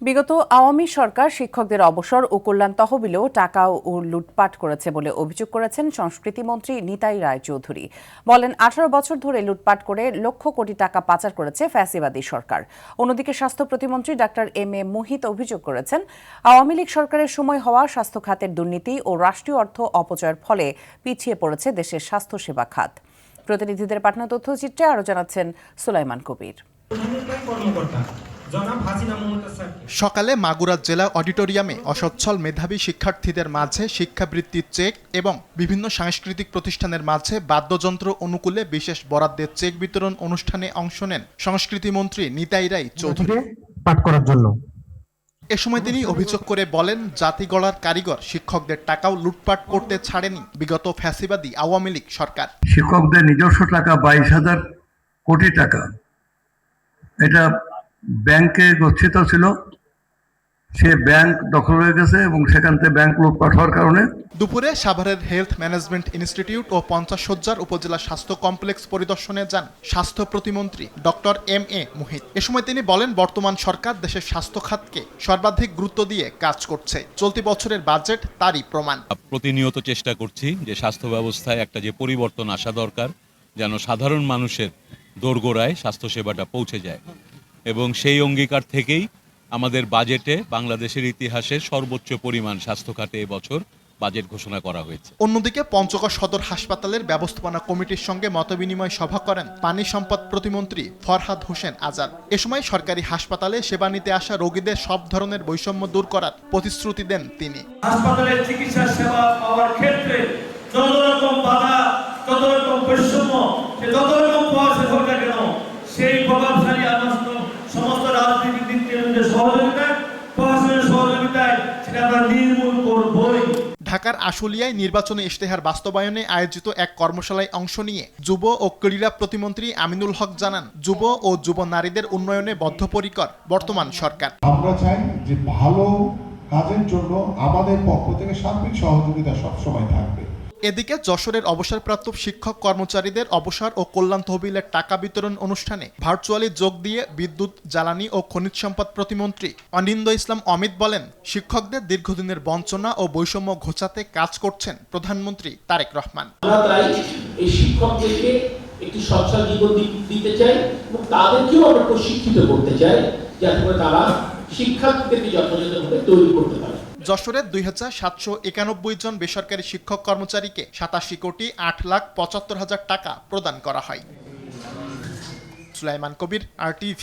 বিগত আওয়ামী সরকার শিক্ষকদের অবসর ও কল্যাণ তহবিলেও টাকা ও লুটপাট করেছে বলে অভিযোগ করেছেন সংস্কৃতিমন্ত্রী নিতাই রায়চৌধুরী। বলেন, 18 বছর ধরে লুটপাট করে লক্ষ কোটি টাকা পাচার করেছে ফ্যাসিবাদী সরকার। অন্যদিকে স্বাস্থ্য প্রতিমন্ত্রী ডাক্তার এম এ মুহিত অভিযোগ করেছেন, আওয়ামী লীগ সরকারের সময় হওয়া স্বাস্থ্য খাতের দুর্নীতি ও রাষ্ট্রীয় অর্থ অপচয়ের ফলে পিছিয়ে পড়েছে দেশের স্বাস্থ্যসেবা খাত। প্রতিনিধিদের পাঠানো তথ্যচিত্রে আরও জানাচ্ছেন সুলাইমান কবির। সকালে মাগুরা জেলা অডিটোরিয়ামে অসচ্ছল মেধাবী শিক্ষার্থীদের মাঝে শিক্ষাবৃত্তির চেক এবং বিভিন্ন সাংস্কৃতিক প্রতিষ্ঠানের মাঝে বাদ্যযন্ত্র অনুকূলে বিশেষ বরাদ্দের চেক বিতরণ অনুষ্ঠানে অংশ নেন সংস্কৃতিমন্ত্রী নিতাই রায় চৌধুরী। পাঠ করার জন্য এ সময় তিনি অভিযোগ করে বলেন, জাতি গড়ার কারিগর শিক্ষকদের টাকাও লুটপাট করতে ছাড়েনি বিগত ফ্যাসিবাদী আওয়ামী লীগ সরকার। শিক্ষকদের নিজস্ব টাকা 22,000 কোটি টাকা, এটা ব্যাংকে গচ্ছিত ছিল, সে ব্যাংক দখল হয়ে গেছে এবং সেখান থেকে ব্যাংক লুটপাট হওয়ার কারণে দুপুরে সাভারের হেলথ ম্যানেজমেন্ট ইনস্টিটিউট ও 50 শয্যার উপজেলা স্বাস্থ্য কমপ্লেক্স পরিদর্শনে যান স্বাস্থ্য প্রতিমন্ত্রী ডক্টর এম এ মুহিত। এ সময় তিনি বলেন, বর্তমান সরকার দেশের স্বাস্থ্য খাতকে সর্বাধিক গুরুত্ব দিয়ে কাজ করছে। চলতি বছরের বাজেট তারই প্রমাণ। প্রতিনিয়ত চেষ্টা করছি যে স্বাস্থ্য ব্যবস্থায় একটা যে পরিবর্তন আসা দরকার, যেন সাধারণ মানুষের দোরগোড়ায় স্বাস্থ্যসেবাটা পৌঁছে যায়, এবং সেই অঙ্গীকার থেকেই আমাদের বাজেটে বাংলাদেশের ইতিহাসের সর্বোচ্চ পরিমাণ স্বাস্থ্য খাতে এবছর বাজেট ঘোষণা করা হয়েছে। অন্যদিকে পঞ্চগড় সদর হাসপাতালের ব্যবস্থাপনা কমিটির সঙ্গে মতবিনিময় সভা করেন পানি সম্পদ প্রতিমন্ত্রী ফরহাদ হোসেন আজাদ। এ সময় সরকারি হাসপাতালে সেবা নিতে আসা রোগীদের সব ধরনের বৈষম্য দূর করার প্রতিশ্রুতি দেন তিনি। হাসপাতালের চিকিৎসা সেবা পাওয়ার ক্ষেত্রে যত রকম বাধা, যত রকম বৈষম্য, যত রকম প্রয়াস হোক না কেন, সেই প্রভাবশালী সমস্ত রাজনীতিবিদদের সহযোগিতায়, প্রশাসনের সহযোগিতায় সেটা আমরা নির্মূল করবই। ঢাকার আশুলিয়ায় নির্বাচনী ইশতেহার বাস্তবায়নে আয়োজিত এক কর্মশালায় অংশ নিয়ে যুব ও ক্রীড়া প্রতিমন্ত্রী আমিনুল হক জানান, যুব ও যুব নারীদের উন্নয়নে বদ্ধপরিকর বর্তমান সরকার। আমরা চাই যে ভালো কাজের জন্য আমাদের পক্ষ থেকে সার্বিক সহযোগিতা সবসময় থাকবে। এদিকে যশোরের অবসরপ্রাপ্ত শিক্ষক কর্মচারীদের অবসর ও কল্যাণ তহবিলের টাকা বিতরণ অনুষ্ঠানে ভার্চুয়ালি যোগ দিয়ে বিদ্যুৎ, জ্বালানি ও খনিজ সম্পদ প্রতিমন্ত্রী অনিন্দ ইসলাম অমিত বলেন, শিক্ষকদের দীর্ঘদিনের বঞ্চনা ও বৈষম্য ঘোচাতে কাজ করছেন প্রধানমন্ত্রী তারেক রহমান। আমরা তাই এই শিক্ষকদেরকে একটি সচ্ছল জীবন দিতে চাই এবং তাদেরকেও আমরা প্রশিক্ষিত করতে চাই, যাতে করে তারা শিক্ষার্থীদেরকে যথাযথভাবে তৈরি করতে পারে। যশোরের 2791 জন বেসরকারি শিক্ষক কর্মচারীকে 87,08,75,000 টাকা প্রদান করা হয়। সুলাইমান কবির, RTV।